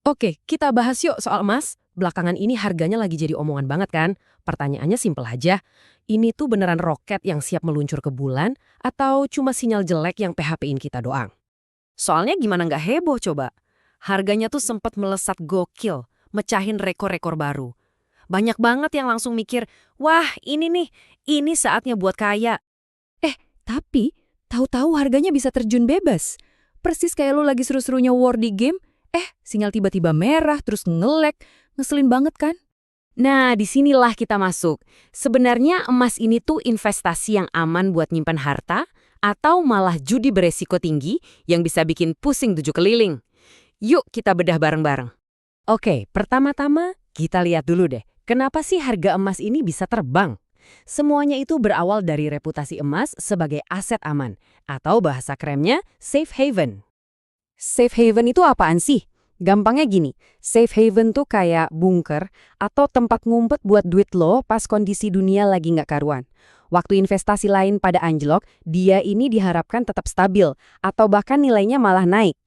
Oke, kita bahas yuk soal emas. Belakangan ini harganya lagi jadi omongan banget kan? Pertanyaannya simpel aja. Ini tuh beneran roket yang siap meluncur ke bulan atau cuma sinyal jelek yang PHP-in kita doang? Soalnya gimana nggak heboh coba? Harganya tuh sempat melesat gokil, mecahin rekor-rekor baru. Banyak banget yang langsung mikir, wah ini nih, ini saatnya buat kaya. Tapi, tahu-tahu harganya bisa terjun bebas. Persis kayak lu lagi seru-serunya war di game, sinyal tiba-tiba merah terus nge-lag. Ngeselin banget kan? Nah, disinilah kita masuk. Sebenarnya emas ini tuh investasi yang aman buat nyimpan harta atau malah judi beresiko tinggi yang bisa bikin pusing 7 keliling. Yuk kita bedah bareng-bareng. Oke, pertama-tama kita lihat dulu deh. Kenapa sih harga emas ini bisa terbang? Semuanya itu berawal dari reputasi emas sebagai aset aman, atau bahasa kerennya safe haven. Safe haven itu apaan sih? Gampangnya gini, safe haven tuh kayak bunker atau tempat ngumpet buat duit lo pas kondisi dunia lagi nggak karuan. Waktu investasi lain pada anjlok, dia ini diharapkan tetap stabil atau bahkan nilainya malah naik.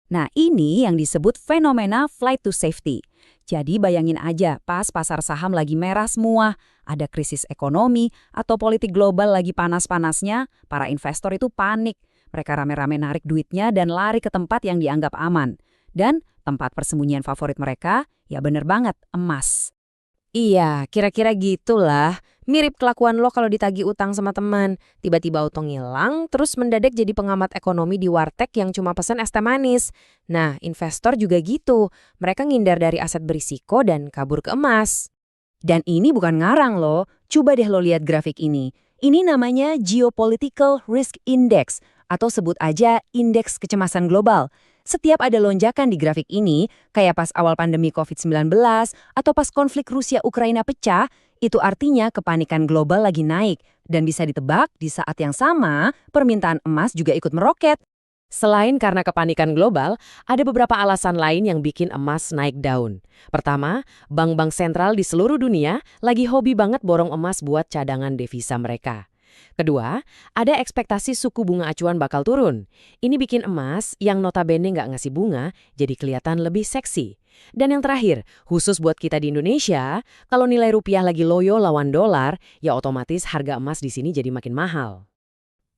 Nah, ini yang disebut fenomena flight to safety. Jadi bayangin aja, pas pasar saham lagi merah semua, ada krisis ekonomi, atau politik global lagi panas-panasnya, para investor itu panik. Mereka rame-rame narik duitnya dan lari ke tempat yang dianggap aman. Dan tempat persembunyian favorit mereka, ya bener banget, emas. Iya, kira-kira gitulah. Mirip kelakuan lo kalau ditagih utang sama teman. Tiba-tiba utang ngilang, terus mendadak jadi pengamat ekonomi di warteg yang cuma pesen es teh manis. Nah, investor juga gitu. Mereka ngindar dari aset berisiko dan kabur ke emas. Dan ini bukan ngarang loh. Coba deh lo lihat grafik ini. Ini namanya Geopolitical Risk Index, atau sebut aja Indeks Kecemasan Global. Setiap ada lonjakan di grafik ini, kayak pas awal pandemi COVID-19 atau pas konflik Rusia-Ukraina pecah, itu artinya kepanikan global lagi naik. Dan bisa ditebak, di saat yang sama, permintaan emas juga ikut meroket. Selain karena kepanikan global, ada beberapa alasan lain yang bikin emas naik daun. Pertama, bank-bank sentral di seluruh dunia lagi hobi banget borong emas buat cadangan devisa mereka. Kedua, ada ekspektasi suku bunga acuan bakal turun. Ini bikin emas yang notabene nggak ngasih bunga jadi kelihatan lebih seksi. Dan yang terakhir, khusus buat kita di Indonesia, kalau nilai rupiah lagi loyo lawan dolar, ya otomatis harga emas di sini jadi makin mahal.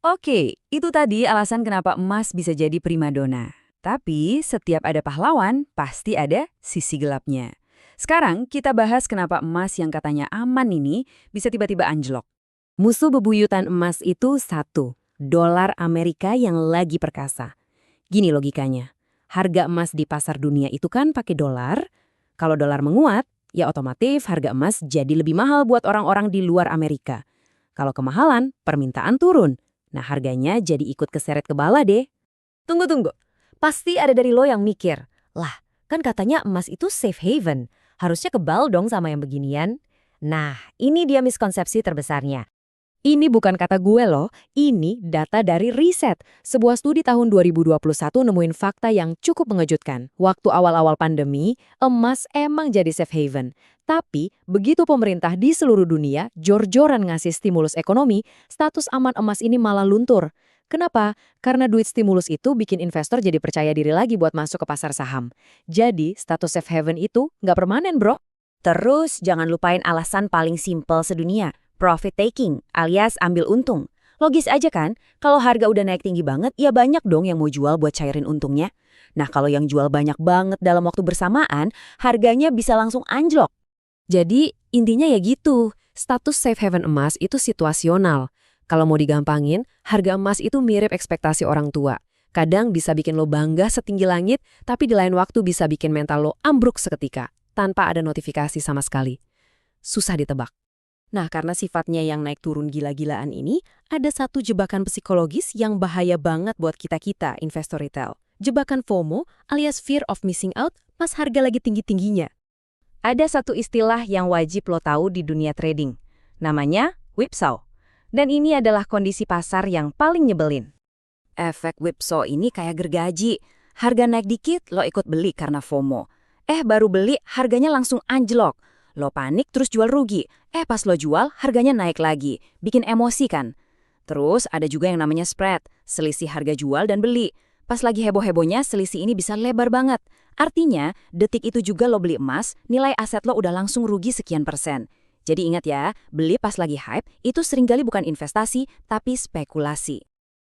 Oke, itu tadi alasan kenapa emas bisa jadi primadona. Tapi setiap ada pahlawan, pasti ada sisi gelapnya. Sekarang kita bahas kenapa emas yang katanya aman ini bisa tiba-tiba anjlok. Musuh bebuyutan emas itu satu, dolar Amerika yang lagi perkasa. Gini logikanya, harga emas di pasar dunia itu kan pakai dolar. Kalau dolar menguat, ya otomatis harga emas jadi lebih mahal buat orang-orang di luar Amerika. Kalau kemahalan, permintaan turun. Nah harganya jadi ikut keseret ke bawah deh. Tunggu. Pasti ada dari lo yang mikir, lah kan katanya emas itu safe haven. Harusnya kebal dong sama yang beginian. Nah, ini dia miskonsepsi terbesarnya. Ini bukan kata gue loh, ini data dari riset. Sebuah studi tahun 2021 nemuin fakta yang cukup mengejutkan. Waktu awal-awal pandemi, emas emang jadi safe haven. Tapi, begitu pemerintah di seluruh dunia jor-joran ngasih stimulus ekonomi, status aman emas ini malah luntur. Kenapa? Karena duit stimulus itu bikin investor jadi percaya diri lagi buat masuk ke pasar saham. Jadi, status safe haven itu nggak permanen, bro. Terus jangan lupain alasan paling simpel sedunia, profit taking alias ambil untung. Logis aja kan, kalau harga udah naik tinggi banget, ya banyak dong yang mau jual buat cairin untungnya. Nah kalau yang jual banyak banget dalam waktu bersamaan, harganya bisa langsung anjlok. Jadi, intinya ya gitu, status safe haven emas itu situasional. Kalau mau digampangin, harga emas itu mirip ekspektasi orang tua. Kadang bisa bikin lo bangga setinggi langit, tapi di lain waktu bisa bikin mental lo ambruk seketika, tanpa ada notifikasi sama sekali. Susah ditebak. Nah, karena sifatnya yang naik turun gila-gilaan ini, ada satu jebakan psikologis yang bahaya banget buat kita-kita investor retail. Jebakan FOMO alias fear of missing out pas harga lagi tinggi-tingginya. Ada satu istilah yang wajib lo tahu di dunia trading. Namanya whipsaw. Dan ini adalah kondisi pasar yang paling nyebelin. Efek whipsaw ini kayak gergaji. Harga naik dikit, lo ikut beli karena FOMO. Baru beli, harganya langsung anjlok. Lo panik terus jual rugi. Pas lo jual, harganya naik lagi. Bikin emosi kan? Terus ada juga yang namanya spread, selisih harga jual dan beli. Pas lagi heboh-hebohnya, selisih ini bisa lebar banget. Artinya, detik itu juga lo beli emas, nilai aset lo udah langsung rugi sekian persen. Jadi ingat ya, beli pas lagi hype itu seringkali bukan investasi, tapi spekulasi.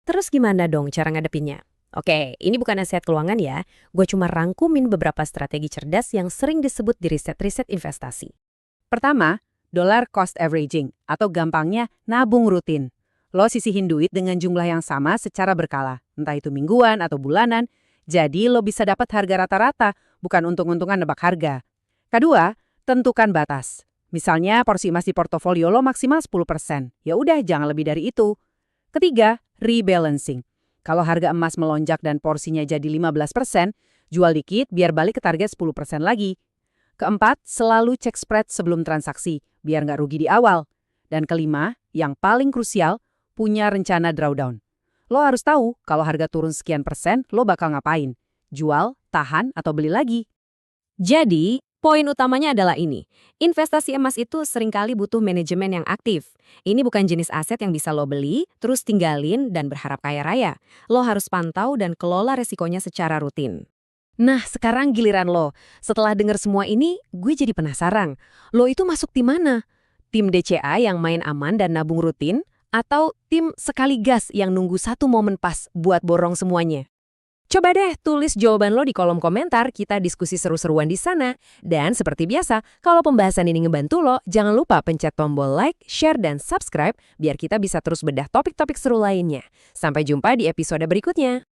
Terus gimana dong cara ngadepinnya? Oke, ini bukan nasihat keuangan ya. Gue cuma rangkumin beberapa strategi cerdas yang sering disebut di riset-riset investasi. Pertama, dollar cost averaging atau gampangnya nabung rutin. Lo sisihin duit dengan jumlah yang sama secara berkala, entah itu mingguan atau bulanan, jadi lo bisa dapat harga rata-rata, bukan untung-untungan nebak harga. Kedua, tentukan batas. Misalnya porsi emas di portofolio lo maksimal 10%, ya udah jangan lebih dari itu. Ketiga, rebalancing. Kalau harga emas melonjak dan porsinya jadi 15%, jual dikit biar balik ke target 10% lagi. Keempat, selalu cek spread sebelum transaksi, biar nggak rugi di awal. Dan kelima, yang paling krusial, punya rencana drawdown. Lo harus tahu kalau harga turun sekian persen, lo bakal ngapain? Jual, tahan, atau beli lagi? Jadi, poin utamanya adalah ini. Investasi emas itu seringkali butuh manajemen yang aktif. Ini bukan jenis aset yang bisa lo beli, terus tinggalin dan berharap kaya raya. Lo harus pantau dan kelola resikonya secara rutin. Nah, sekarang giliran lo. Setelah dengar semua ini, gue jadi penasaran. Lo itu masuk tim mana? Tim DCA yang main aman dan nabung rutin? Atau tim sekali gas yang nunggu satu momen pas buat borong semuanya? Coba deh tulis jawaban lo di kolom komentar, kita diskusi seru-seruan di sana. Dan seperti biasa, kalau pembahasan ini ngebantu lo, jangan lupa pencet tombol like, share, dan subscribe biar kita bisa terus bedah topik-topik seru lainnya. Sampai jumpa di episode berikutnya.